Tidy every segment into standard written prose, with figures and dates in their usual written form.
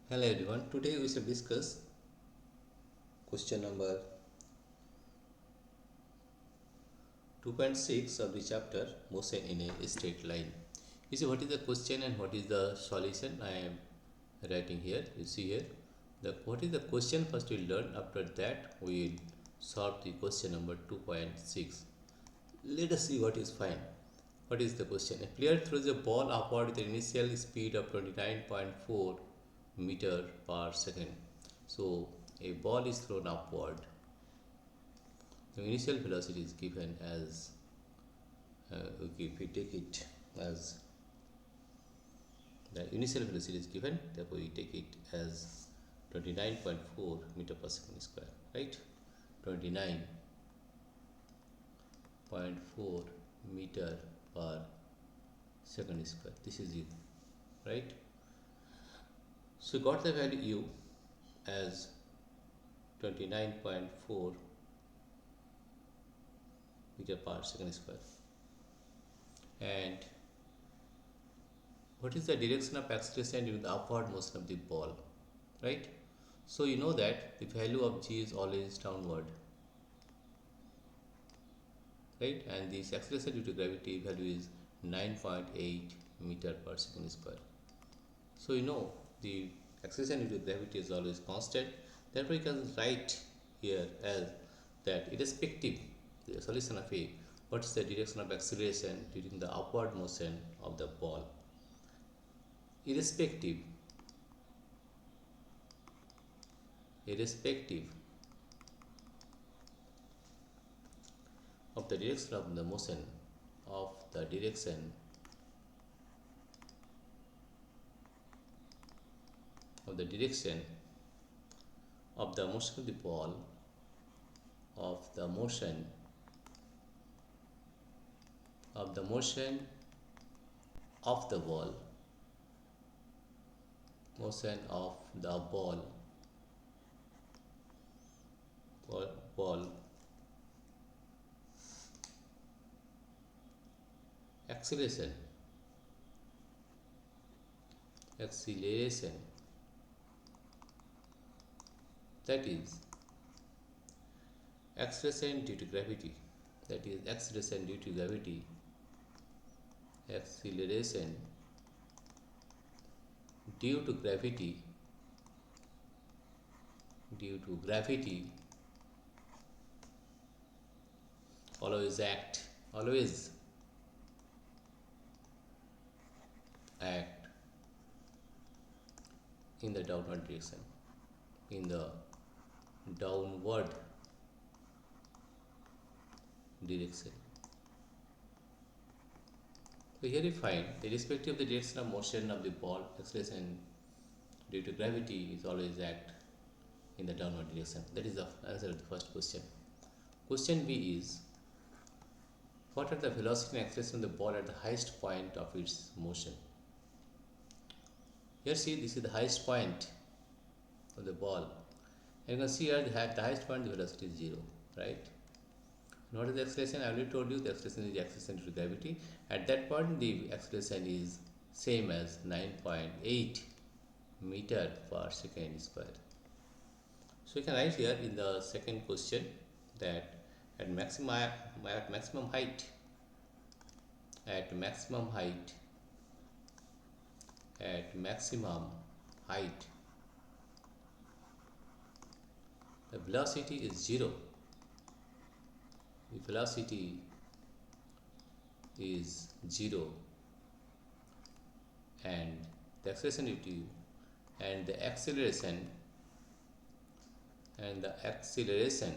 Hello everyone. Today we shall discuss question number 2.6 of the chapter motion in a straight line. You see what is the question and what is the solution I am writing here. You see here the what is the question first we'll learn, after that we will solve the question number 2.6. Let us see what is fine. What is the question? A player throws a ball upward with an initial speed of 29.4 meter per second. So a ball is thrown upward. The initial velocity is given as if we take it as the initial velocity is given, therefore we take it as 29.4 meter per second square, right? 29.4 meter per second square. This is it, right? So we got the value u as 29.4 meter per second square. And what is the direction of acceleration during the upward motion of the ball, right? So you know that the value of g is always downward, right? And this acceleration due to gravity value is 9.8 meter per second square. So you know the acceleration due to gravity is always constant. Therefore, you can write here as that irrespective the solution of A, what is the direction of acceleration during the upward motion of the ball? Irrespective irrespective of the direction of the motion of the direction of the direction of the motion of the ball of the motion of the motion of the ball motion of the ball acceleration acceleration that is acceleration due to gravity, that is acceleration due to gravity acceleration due to gravity due to gravity always act in the downward direction, in the downward direction. So here we find the respective of the direction of motion of the ball, acceleration due to gravity is always act in the downward direction. That is the answer of the first question. Question B is, what are the velocity and acceleration of the ball at the highest point of its motion? Here see, this is the highest point of the ball. And you can see here at the highest point the velocity is 0, right? And what is the acceleration? I already told you the acceleration is the acceleration due to gravity. At that point the acceleration is same as 9.8 meter per second square. So you can write here in the second question that at maximum height at maximum height at maximum height the velocity is 0. The velocity is 0 and the acceleration due to and the acceleration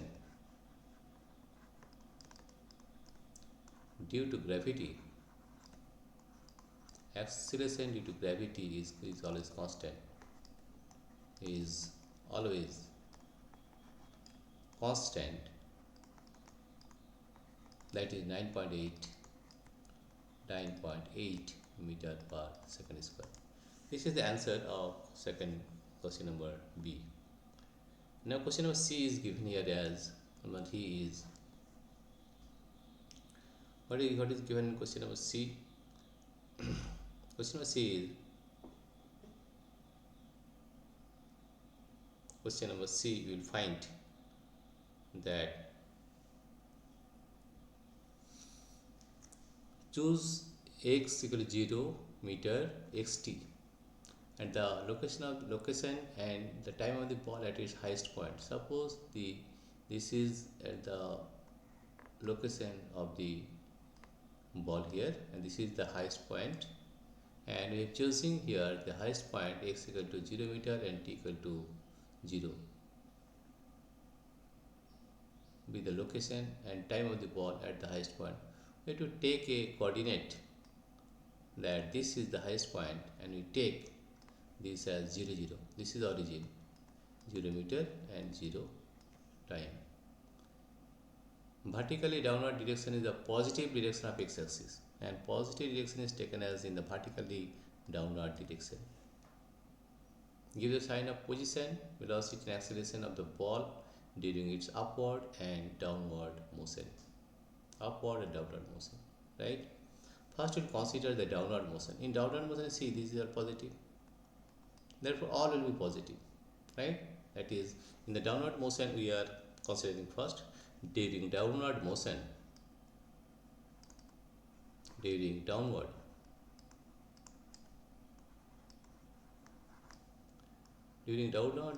due to gravity acceleration due to gravity is always constant, is always constant, that is 9.8 meter per second square. This is the answer of second question number B. Now question number C is given here as number he is what is given in question number C? Question number C is Question number C, you will find that choose x equal to 0 meter xt and the location and the time of the ball at its highest point. Suppose this is at the location of the ball here, and this is the highest point, and we are choosing here the highest point x equal to 0 meter and t equal to 0 be the location and time of the ball at the highest point. We have to take a coordinate that this is the highest point, and we take this as 0 0. This is origin 0 meter and 0 time. Vertically downward direction is the positive direction of x-axis, and positive direction is taken as in the vertically downward direction. Give the sign of position, velocity and acceleration of the ball during its upward and downward motion. Upward and downward motion, right? First we'll consider the downward motion. In downward motion, see, these are positive. Therefore, all will be positive, right? That is, in the downward motion, we are considering first during downward motion, during downward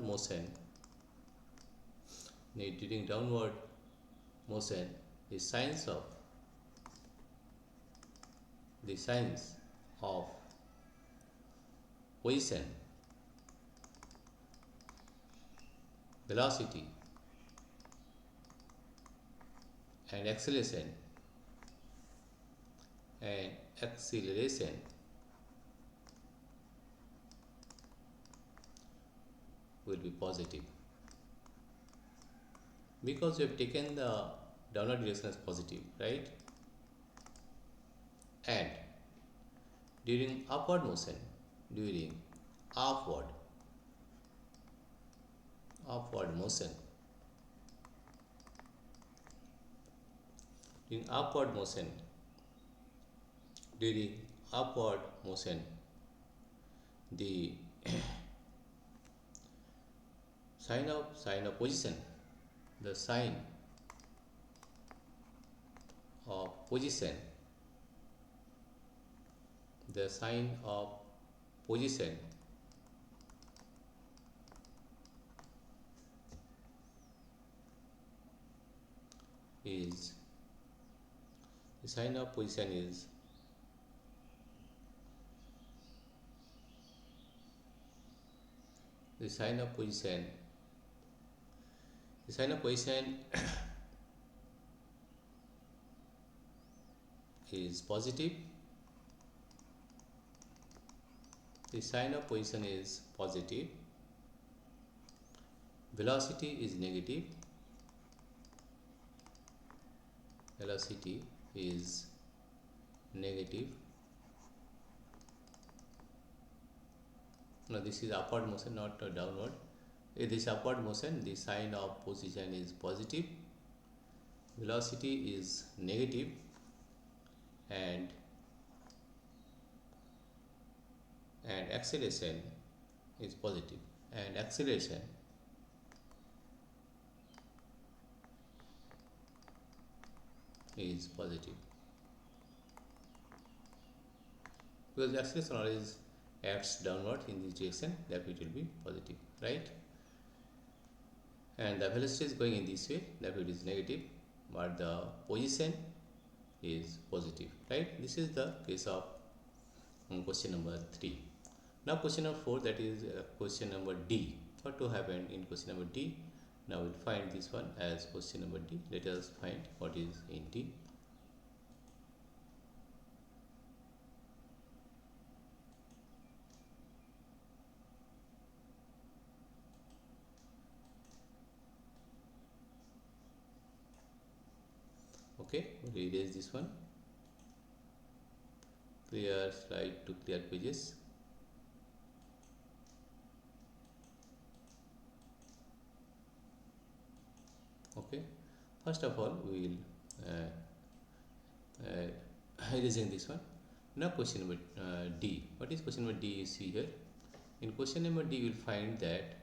motion, during downward motion, the signs of position, velocity and acceleration will be positive, because we have taken the downward direction as positive, right? And during upward motion, during upward motion, during upward motion, during upward motion, the sign of position, the sign of position, the sign of position is the sign of position is the sign of position is positive. The sign of position is positive. Velocity is negative. Velocity is negative. Now this is upward motion, not downward. In this upward motion, the sign of position is positive. Velocity is negative, and acceleration is positive, and acceleration is positive, because the acceleration always acts downward in this direction, that it will be positive, right? And the velocity is going in this way, that it is negative, but the position is positive, right? This is the case of question number 3. Now question number 4, that is question number D. What to happen in question number D? Now we'll find this one as question number D. Let us find what is in D. Okay, we'll erase this one. Clear slide to clear pages. Okay, first of all we will erasing this one. Now question number D. What is question number D? You see here. In question number D, you will find that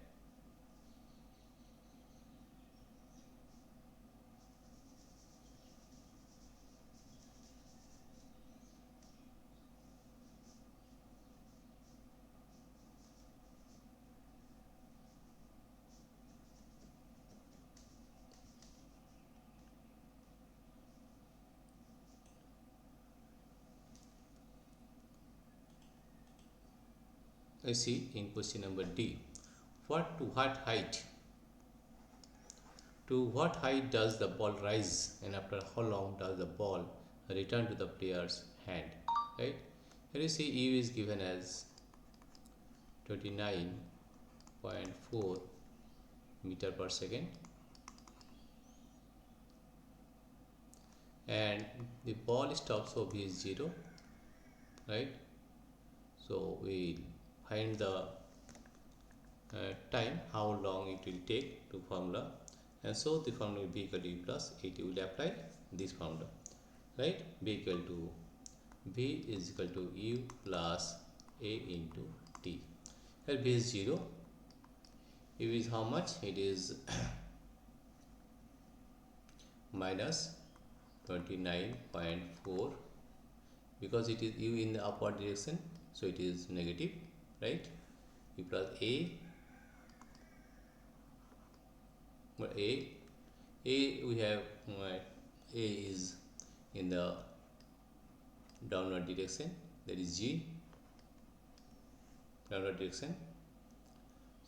I see in question number D. What to what height? To what height does the ball rise, and after how long does the ball return to the player's hand? Right? Here you see U is given as 29.4 meter per second, and the ball stops, so V is 0, right? So we find the time, how long it will take to formula, and so the formula will be equal to U plus 8. You will apply this formula, right? B equal to V is equal to U plus A into T. Here B is 0, U is how much? It is minus 29.4, because it is U in the upward direction, so it is negative, right? U plus A, we have A is in the downward direction, that is G, downward direction,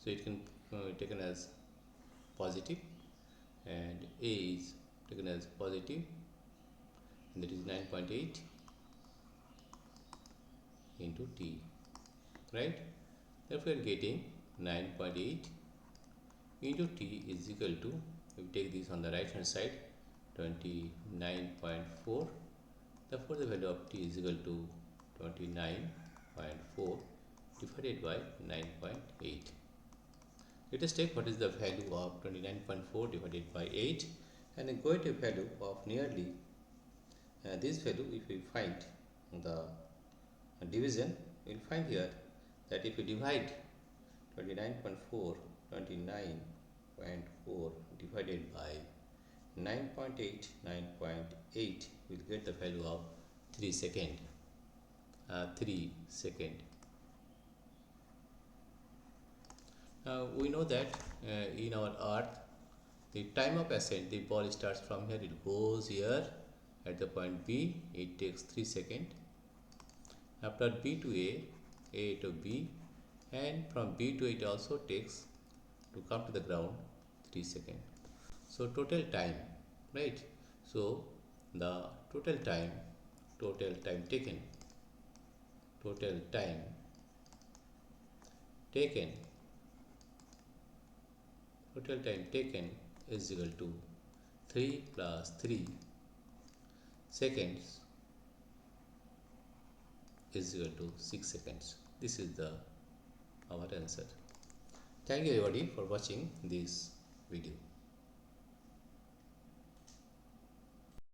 so it can be taken as positive, and A is taken as positive, and that is 9.8 into T, right? Therefore, we are getting 9.8 into T is equal to, if we take this on the right hand side, 29.4. Therefore, the value of T is equal to 29.4 divided by 9.8. Let us take what is the value of 29.4 divided by 8, and then go to a value of nearly this value. If we find the division, we will find here that if we divide 29.4 divided by 9.8, 9.8, we will get the value of 3 second. 3 second. We know that in our earth, the time of ascent, the ball starts from here, it goes here at the point B, it takes 3 seconds. After B to A to B, and from B to A it also takes to come to the ground 3 seconds. So total time, right? So the total time taken is equal to 3 plus 3 seconds is equal to 6 seconds. This is our answer. Thank you everybody for watching this video.